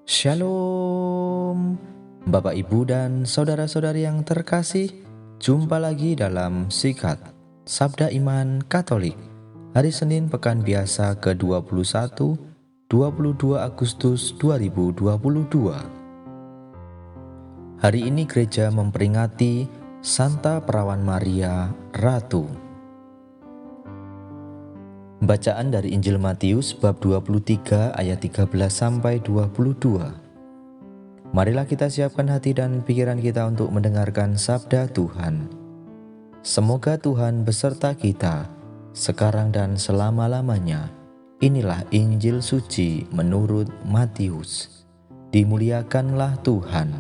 Shalom, Bapak Ibu dan saudara-saudari yang terkasih. Jumpa lagi dalam Sikat Sabda Iman Katolik hari Senin pekan biasa ke-21 22 Agustus 2022. Hari ini gereja memperingati Santa Perawan Maria Ratu. Bacaan dari Injil Matius bab 23 ayat 13 sampai 22. Marilah kita siapkan hati dan pikiran kita untuk mendengarkan sabda Tuhan. Semoga Tuhan beserta kita, sekarang dan selama-lamanya. Inilah Injil suci menurut Matius. Dimuliakanlah Tuhan.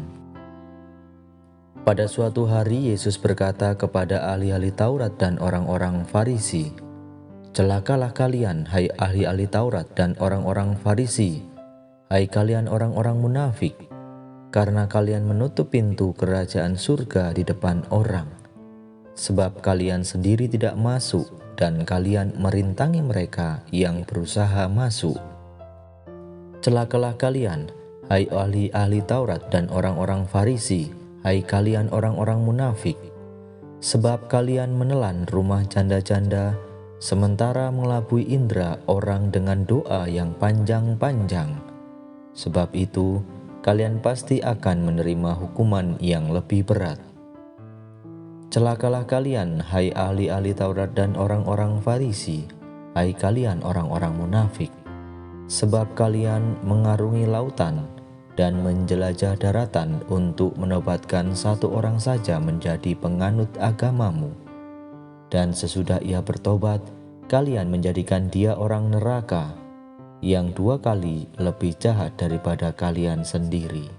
Pada suatu hari Yesus berkata kepada ahli-ahli Taurat dan orang-orang Farisi, "Celakalah kalian, hai ahli-ahli Taurat dan orang-orang Farisi, hai kalian orang-orang munafik, karena kalian menutup pintu kerajaan surga di depan orang. Sebab kalian sendiri tidak masuk dan kalian merintangi mereka yang berusaha masuk. Celakalah kalian, hai ahli-ahli Taurat dan orang-orang Farisi, hai kalian orang-orang munafik, sebab kalian menelan rumah janda-janda, sementara mengelabui indera orang dengan doa yang panjang-panjang. Sebab itu, kalian pasti akan menerima hukuman yang lebih berat. Celakalah kalian, hai ahli-ahli Taurat dan orang-orang Farisi, hai kalian orang-orang munafik, sebab kalian mengarungi lautan dan menjelajah daratan untuk menobatkan satu orang saja menjadi penganut agamamu. Dan sesudah ia bertobat, kalian menjadikan dia orang neraka, yang 2 kali lebih jahat daripada kalian sendiri.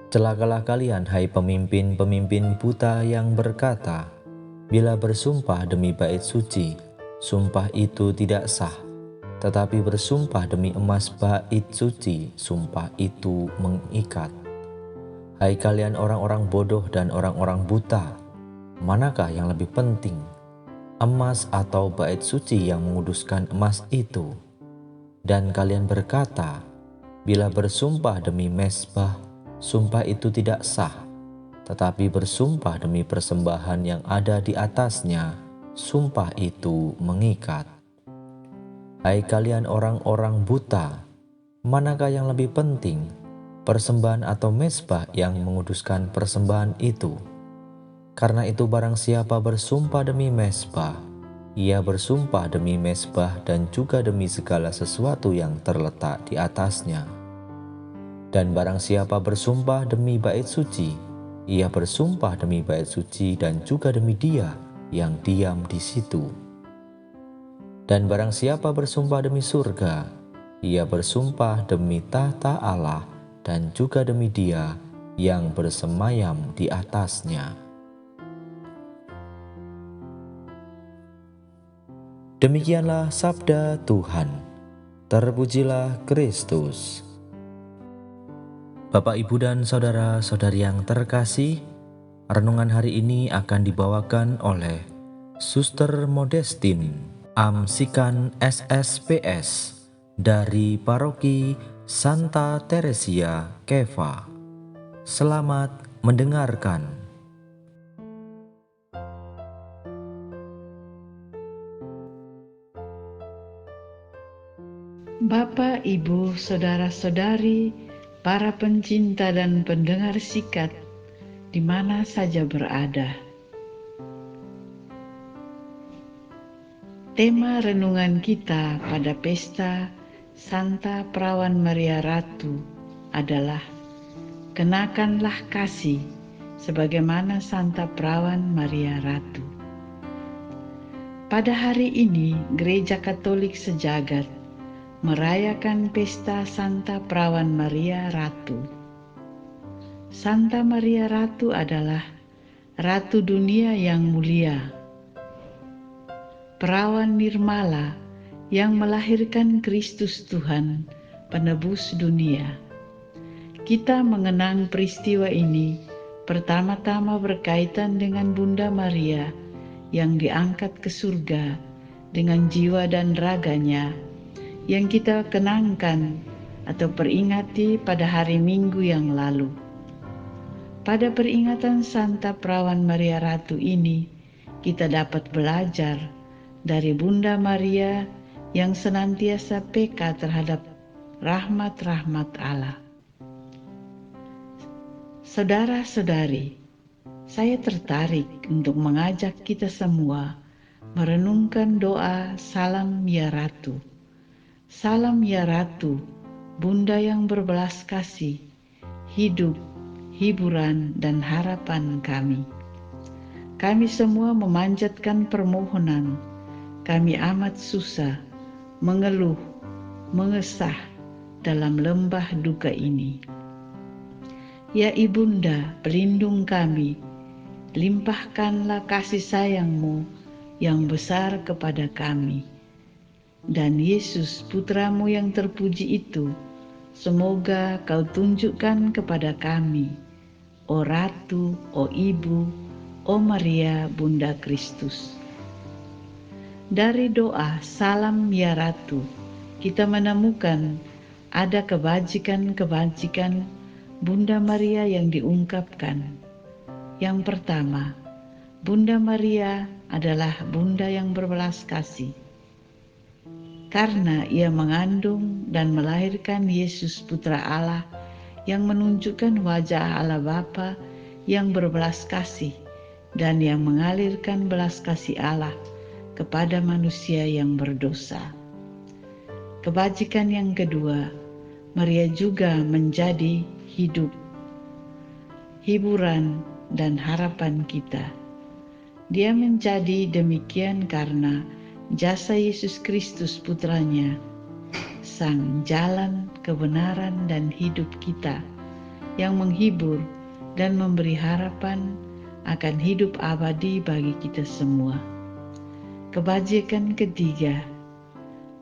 Celakalah kalian, hai pemimpin-pemimpin buta yang berkata, bila bersumpah demi bait suci, sumpah itu tidak sah, tetapi bersumpah demi emas bait suci, sumpah itu mengikat. Hai kalian orang-orang bodoh dan orang-orang buta, manakah yang lebih penting, emas atau bait suci yang menguduskan emas itu? Dan kalian berkata, bila bersumpah demi mezbah, sumpah itu tidak sah, tetapi bersumpah demi persembahan yang ada di atasnya, sumpah itu mengikat. Hai kalian orang-orang buta, manakah yang lebih penting, persembahan atau mezbah yang menguduskan persembahan itu? Karena itu barang siapa bersumpah demi mezbah, ia bersumpah demi mezbah dan juga demi segala sesuatu yang terletak di atasnya. Dan barang siapa bersumpah demi bait suci, ia bersumpah demi bait suci dan juga demi dia yang diam di situ. Dan barang siapa bersumpah demi surga, ia bersumpah demi tahta Allah dan juga demi dia yang bersemayam di atasnya." Demikianlah sabda Tuhan. Terpujilah Kristus. Bapak, Ibu, dan saudara-saudari yang terkasih, renungan hari ini akan dibawakan oleh Suster Modestin Amsikan SSPS dari Paroki Santa Teresia Keva. Selamat mendengarkan. Bapak, Ibu, saudara-saudari, para pencinta dan pendengar sikat, di mana saja berada. Tema renungan kita pada pesta Santa Perawan Maria Ratu adalah kenakanlah kasih sebagaimana Santa Perawan Maria Ratu. Pada hari ini, Gereja Katolik sejagat merayakan pesta Santa Perawan Maria Ratu. Santa Maria Ratu adalah Ratu dunia yang mulia, perawan nirmala yang melahirkan Kristus Tuhan, penebus dunia. Kita mengenang peristiwa ini pertama-tama berkaitan dengan Bunda Maria yang diangkat ke surga dengan jiwa dan raganya, yang kita kenangkan atau peringati pada hari Minggu yang lalu. Pada peringatan Santa Perawan Maria Ratu ini, kita dapat belajar dari Bunda Maria yang senantiasa peka terhadap rahmat-rahmat Allah. Saudara-saudari, saya tertarik untuk mengajak kita semua merenungkan doa Salam Ya Ratu. Salam Ya Ratu, Bunda yang berbelas kasih, hidup, hiburan, dan harapan kami. Kami semua memanjatkan permohonan. Kami amat susah, mengeluh, mengesah dalam lembah duka ini. Ya Ibunda, pelindung kami, limpahkanlah kasih sayang-Mu yang besar kepada kami. Dan Yesus, Putramu yang terpuji itu, semoga Kau tunjukkan kepada kami, O Ratu, O Ibu, O Maria, Bunda Kristus. Dari doa Salam Ya Ratu, kita menemukan ada kebajikan-kebajikan Bunda Maria yang diungkapkan. Yang pertama, Bunda Maria adalah Bunda yang berbelas kasih. Karena ia mengandung dan melahirkan Yesus Putra Allah yang menunjukkan wajah Allah Bapa yang berbelas kasih dan yang mengalirkan belas kasih Allah kepada manusia yang berdosa. Kebajikan yang kedua, Maria juga menjadi hidup, hiburan, dan harapan kita. Dia menjadi demikian karena jasa Yesus Kristus Putranya, Sang Jalan, Kebenaran, dan Hidup kita, yang menghibur dan memberi harapan akan hidup abadi bagi kita semua. Kebajikan ketiga,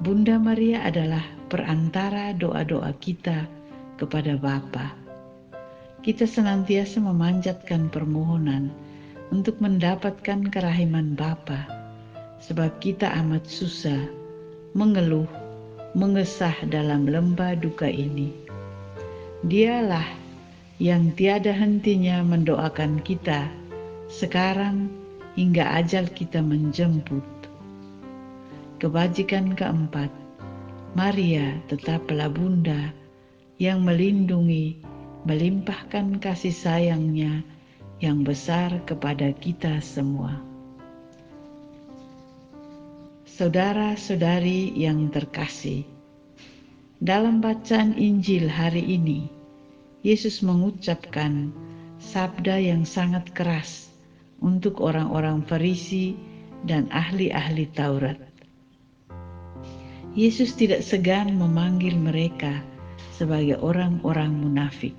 Bunda Maria adalah perantara doa-doa kita kepada Bapa. Kita senantiasa memanjatkan permohonan untuk mendapatkan kerahiman Bapa, sebab kita amat susah, mengeluh, mengesah dalam lembah duka ini. Dialah yang tiada hentinya mendoakan kita sekarang hingga ajal kita menjemput. Kebajikan keempat, Maria tetaplah Bunda yang melindungi, melimpahkan kasih sayangnya yang besar kepada kita semua. Saudara-saudari yang terkasih, dalam bacaan Injil hari ini, Yesus mengucapkan sabda yang sangat keras untuk orang-orang Farisi dan ahli-ahli Taurat. Yesus tidak segan memanggil mereka sebagai orang-orang munafik.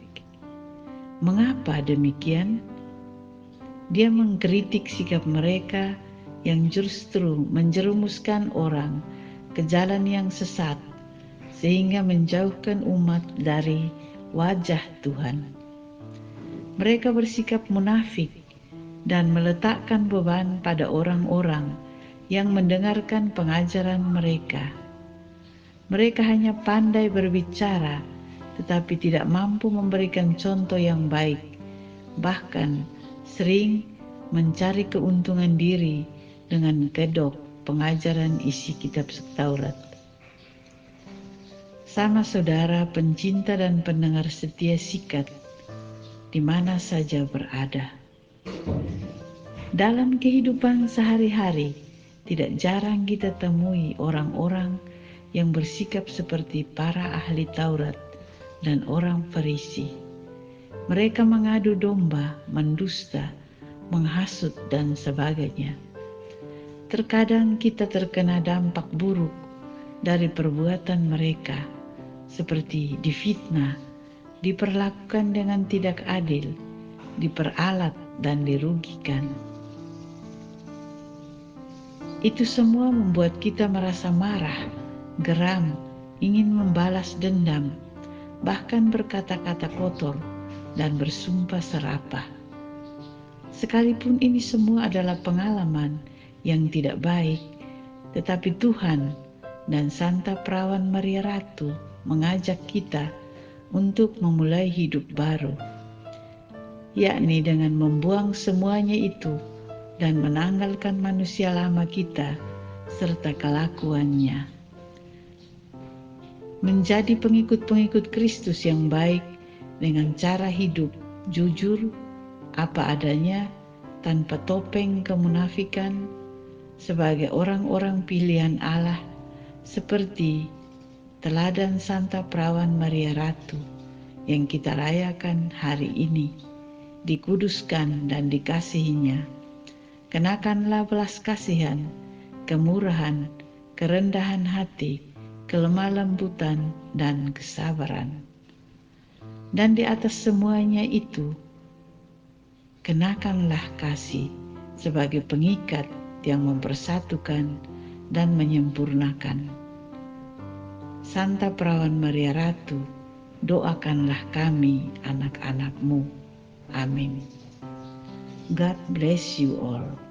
Mengapa demikian? Dia mengkritik sikap mereka yang justru menjerumuskan orang ke jalan yang sesat, sehingga menjauhkan umat dari wajah Tuhan. Mereka bersikap munafik dan meletakkan beban pada orang-orang yang mendengarkan pengajaran mereka. Mereka hanya pandai berbicara, tetapi tidak mampu memberikan contoh yang baik, bahkan sering mencari keuntungan diri dengan kedok pengajaran isi kitab Taurat. Sama saudara pencinta dan pendengar setia Sikat, di mana saja berada. Dalam kehidupan sehari-hari, tidak jarang kita temui orang-orang yang bersikap seperti para ahli Taurat dan orang Farisi. Mereka mengadu domba, mendusta, menghasut, dan sebagainya. Terkadang kita terkena dampak buruk dari perbuatan mereka, seperti difitnah, diperlakukan dengan tidak adil, diperalat, dan dirugikan. Itu semua membuat kita merasa marah, geram, ingin membalas dendam, bahkan berkata-kata kotor dan bersumpah serapah. Sekalipun ini semua adalah pengalaman yang tidak baik, tetapi Tuhan dan Santa Perawan Maria Ratu mengajak kita untuk memulai hidup baru, yakni dengan membuang semuanya itu dan menanggalkan manusia lama kita serta kelakuannya. Menjadi pengikut-pengikut Kristus yang baik dengan cara hidup jujur, apa adanya, tanpa topeng kemunafikan, sebagai orang-orang pilihan Allah, seperti teladan Santa Perawan Maria Ratu yang kita rayakan hari ini, dikuduskan dan dikasihinya. Kenakanlah belas kasihan, kemurahan, kerendahan hati, kelemah lembutan, dan kesabaran. Dan di atas semuanya itu, kenakanlah kasih sebagai pengikat yang mempersatukan dan menyempurnakan. Santa Perawan Maria Ratu, doakanlah kami anak-anak-Mu. Amin. God bless you all.